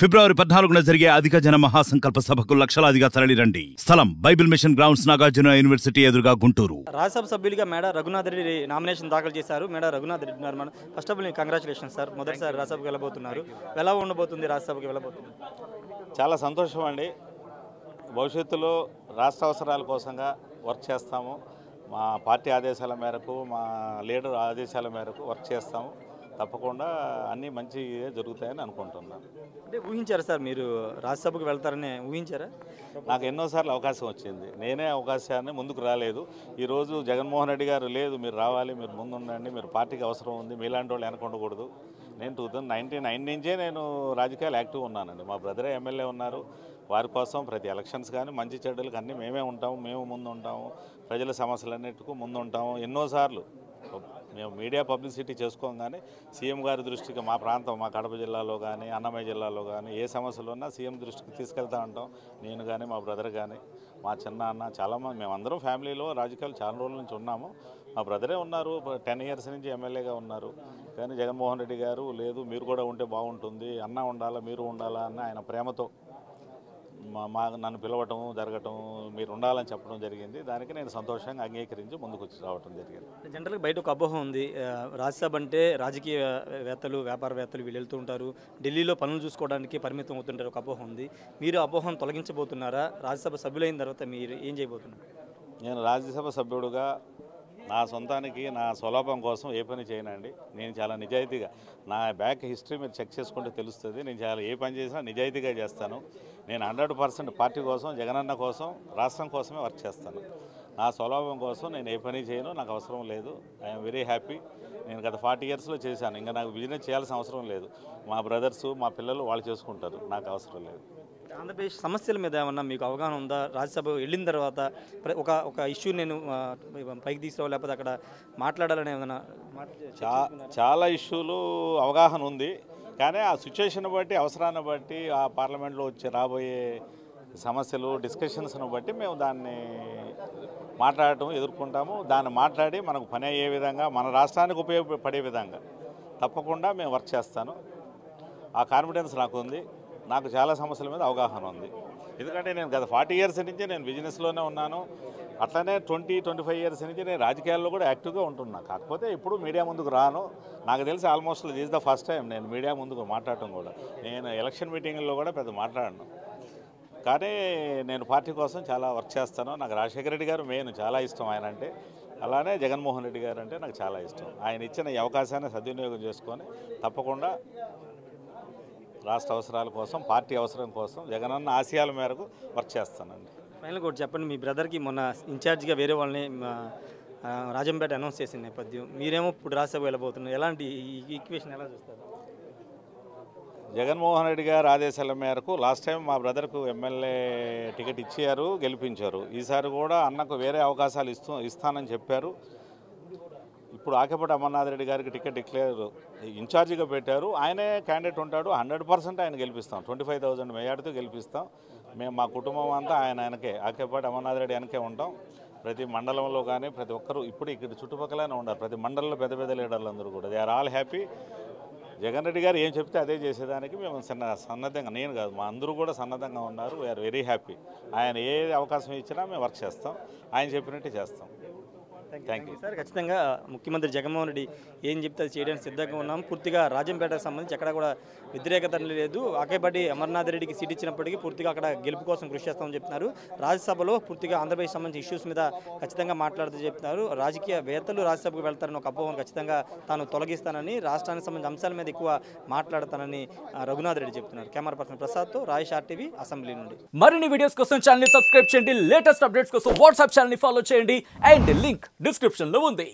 ఫిబ్రవరి 14న జరిగే అధిక జన మహాసంకల్ప సభకు లక్షలాదిగా తరలిరండి. స్థలం Bible mission grounds, Nagarjuna university ఎదురుగా, గుంటూరు. రాజ్యసభ సభ్యులుగా మేడ రఘునాథ్ రెడ్డి నామినేషన్ దాఖలు చేశారు. మేడ రఘునాథ్ రెడ్డి ఉన్నారు. మన first of all congratulation sir. మొదటిసారి రాజ్యసభకు వెళ్ళబోతున్నారు. ఎలా ఉండబోతుంది రాజ్యసభకి వెళ్ళబోతుంది? చాలా సంతోషం అండి. భవిష్యత్తులో రాష్ట్ర అవసరాల కోసంగా వర్క్ చేస్తాము. మా పార్టీ ఆదేశాల మేరకు, మా లీడర్ ఆదేశాల మేరకు వర్క్ చేస్తాము. తప్పకుండా అన్నీ మంచి జరుగుతాయని అనుకుంటున్నాను. అంటే ఊహించారా సార్, మీరు రాజ్యసభకు వెళ్తారని ఊహించారా? నాకు ఎన్నోసార్లు అవకాశం వచ్చింది. నేనే అవకాశాన్ని ముందుకు రాలేదు. ఈరోజు జగన్మోహన్ రెడ్డి గారు లేదు, మీరు రావాలి, మీరు ముందు ఉండండి, మీరు పార్టీకి అవసరం ఉంది, మీలాంటి వాళ్ళు వెనకుండకూడదు. నేను 2099 నుంచే నేను రాజకీయాలు యాక్టివ్ ఉన్నానండి. మా బ్రదరే ఎమ్మెల్యే ఉన్నారు. వారి కోసం ప్రతి ఎలక్షన్స్ కానీ మంచి చెడ్డలకు అన్నీ మేమే ఉంటాము, మేము ముందు ఉంటాము, ప్రజల సమస్యలన్నిటికీ ముందు ఉంటాము. ఎన్నోసార్లు మేము మీడియా పబ్లిసిటీ చేసుకోగానే సీఎం గారి దృష్టికి మా ప్రాంతం, మా కడప జిల్లాలో కానీ అన్నమయ్య జిల్లాలో కానీ ఏ సమస్యలు ఉన్నా సీఎం దృష్టికి తీసుకెళ్తూ ఉంటాం. నేను కానీ మా బ్రదర్ కానీ మా చిన్న అన్న చాలామంది, మేమందరం ఫ్యామిలీలో రాజకీయాలు చాలా రోజుల నుంచి ఉన్నాము. మా బ్రదరే ఉన్నారు, 10 ఇయర్స్ నుంచి ఎమ్మెల్యేగా ఉన్నారు. కానీ జగన్మోహన్ రెడ్డి గారు లేదు, మీరు కూడా ఉంటే బాగుంటుంది, అన్న ఉండాలా, మీరు ఉండాలా అన్న ఆయన ప్రేమతో నన్ను పిలవటం జరగటం, మీరు ఉండాలని చెప్పడం జరిగింది. దానికి నేను సంతోషంగా అంగీకరించి ముందుకు వచ్చి రావడం జరిగింది. జనరల్గా బయట ఒక అపోహ ఉంది, రాజ్యసభ అంటే రాజకీయవేత్తలు, వ్యాపారవేత్తలు వీళ్ళు వెళ్తూ ఉంటారు, ఢిల్లీలో పనులు చూసుకోవడానికి పరిమితం అవుతుంటారు, ఒక అపోహ ఉంది. మీరు అపోహను తొలగించబోతున్నారా? రాజ్యసభ సభ్యులైన తర్వాత మీరు ఏం చేయబోతున్నారు? నేను రాజ్యసభ సభ్యుడుగా నా సొంతానికి, నా స్వలాభం కోసం ఏ పని చేయనండి. నేను చాలా నిజాయితీగా, నా బ్యాక్ హిస్టరీ మీరు చెక్ చేసుకుంటే తెలుస్తుంది. నేను చాలా ఏ పని చేసినా నిజాయితీగా చేస్తాను. నేను 100% పార్టీ కోసం, జగనన్న కోసం, రాష్ట్రం కోసమే వర్క్ చేస్తాను. నా స్వలాభం కోసం నేను ఏ పని చేయను, నాకు అవసరం లేదు. I'm very happy. నేను గత 40 ఇయర్స్లో చేశాను. ఇంకా నాకు బిజినెస్ చేయాల్సిన అవసరం లేదు. మా బ్రదర్స్, మా పిల్లలు వాళ్ళు చేసుకుంటారు, నాకు అవసరం లేదు. ఆంధ్రప్రదేశ్ సమస్యల మీద ఏమన్నా మీకు అవగాహన ఉందా? రాజ్యసభ వెళ్ళిన తర్వాత ఒక ఇష్యూ నేను పైకి తీసుకురావాలి, లేకపోతే అక్కడ మాట్లాడాలని ఏమన్నా? చాలా ఇష్యూలు అవగాహన ఉంది. కానీ ఆ సిచ్యువేషన్ బట్టి, అవసరాన్ని బట్టి, ఆ పార్లమెంట్లో రాబోయే సమస్యలు, డిస్కషన్స్ను బట్టి మేము దాన్ని మాట్లాడటం ఎదుర్కొంటాము. దాన్ని మాట్లాడి మనకు పని అయ్యే విధంగా, మన రాష్ట్రానికి ఉపయోగపడే విధంగా తప్పకుండా మేము వర్క్ చేస్తాను. ఆ కాన్ఫిడెన్స్ నాకు ఉంది. నాకు చాలా సమస్యల మీద అవగాహన ఉంది. ఎందుకంటే నేను గత 40 ఇయర్స్ నుంచి నేను బిజినెస్లోనే ఉన్నాను. అట్లనే 20-25 ఇయర్స్ నుంచి నేను రాజకీయాల్లో కూడా యాక్టివ్గా ఉంటున్నాను. కాకపోతే ఇప్పుడు మీడియా ముందుకు రాను. నాకు తెలిసి almost this is the first time నేను మీడియా ముందుకు మాట్లాడటం కూడా. నేను ఎలక్షన్ మీటింగ్లో కూడా పెద్ద మాట్లాడను. కానీ నేను పార్టీ కోసం చాలా వర్క్ చేస్తాను. నాకు రాజశేఖర రెడ్డి గారు మెయిన్ చాలా ఇష్టం ఆయన అంటే. అలానే జగన్మోహన్ రెడ్డి గారు అంటే నాకు చాలా ఇష్టం. ఆయన ఇచ్చిన ఈ అవకాశాన్ని సద్వినియోగం చేసుకొని తప్పకుండా రాష్ట్ర అవసరాల కోసం, పార్టీ అవసరం కోసం, జగనన్న ఆశయాల మేరకు వర్క్ చేస్తానండి. ఫైనల్ కూడా చెప్పండి, మీ బ్రదర్కి మొన్న ఇన్ఛార్జ్గా వేరే వాళ్ళని రాజంపేట అనౌన్స్ చేసిన నేపథ్యం, మీరేమో ఇప్పుడు రాజ్యసభ వెళ్ళబోతున్నారు, ఎలాంటి ఈక్వేషన్ ఎలా చూస్తారు? జగన్మోహన్ రెడ్డి గారు ఆదేశాల మేరకు లాస్ట్ టైం మా బ్రదర్కు ఎమ్మెల్యే టికెట్ ఇచ్చారు, గెలిపించారు. ఈసారి కూడా అన్నకు వేరే అవకాశాలు ఇస్తానని చెప్పారు. ఇప్పుడు ఆకేపాటి అమర్నాథ్ రెడ్డి గారికి టికెట్ డిక్లేర్ ఇన్ఛార్జిగా పెట్టారు. ఆయనే క్యాండిడేట్ ఉంటాడు. 100% ఆయన గెలిపిస్తాం. 25,000 మెజార్టీతో గెలిపిస్తాం. మేము మా కుటుంబం అంతా ఆయనకే, ఆకేపాటి అమర్నాథ్ రెడ్డి వెనకే ఉంటాం. ప్రతి మండలంలో కానీ ప్రతి ఒక్కరు ఇప్పుడు ఇక్కడ చుట్టుపక్కలనే ఉన్నారు. ప్రతి మండలంలో పెద్ద పెద్ద లీడర్లు అందరూ కూడా they are all happy. Jagan Reddy garu ఏం చెప్తే అదే చేసేదానికి మేము సన్నద్ధంగా, నేను కాదు మా అందరూ కూడా సన్నద్ధంగా ఉన్నారు. We are very happy. ఆయన ఏ అవకాశం ఇచ్చినా మేము వర్క్ చేస్తాం, ఆయన చెప్పినట్టే చేస్తాం. Thank you sir. ఖచ్చితంగా ముఖ్యమంత్రి జగన్మోహన్ రెడ్డి ఏం చెప్తే అది చేయడానికి సిద్ధంగా ఉన్నాం. పూర్తిగా రాజంపేటకు సంబంధించి ఎక్కడ కూడా వ్యతిరేకత లేదు. ఆకేపాటి అమర్నాథ్ రెడ్డికి సీట్ ఇచ్చినప్పటికీ పూర్తిగా అక్కడ గెలుపు కోసం కృషి చేస్తామని చెప్తున్నారు. రాజ్యసభలో పూర్తిగా ఆంధ్రప్రదేశ్ సంబంధించిన ఇష్యూస్ మీద ఖచ్చితంగా మాట్లాడుతూ చెప్తున్నారు. రాజకీయవేత్తలు రాజ్యసభకు వెళ్తారని ఒక అపోహను ఖచ్చితంగా తాను తొలగిస్తానని, రాష్ట్రానికి సంబంధించిన అంశాల మీద ఎక్కువ మాట్లాడతానని రఘునాథ్ రెడ్డి చెప్తున్నారు. Camera person ప్రసాద్తో Rayesh RTV, assembly నుండి. మరిన్ని వీడియోస్ కోసం ఛానల్ ని సబ్స్క్రైబ్ చేయండి. లేటెస్ట్ అప్డేట్స్ కోసం వాట్సాప్ ఛానల్ ని ఫాలో చేయండి. అండ్ లింక్ డిస్క్రిప్షన్ లో ఉంది.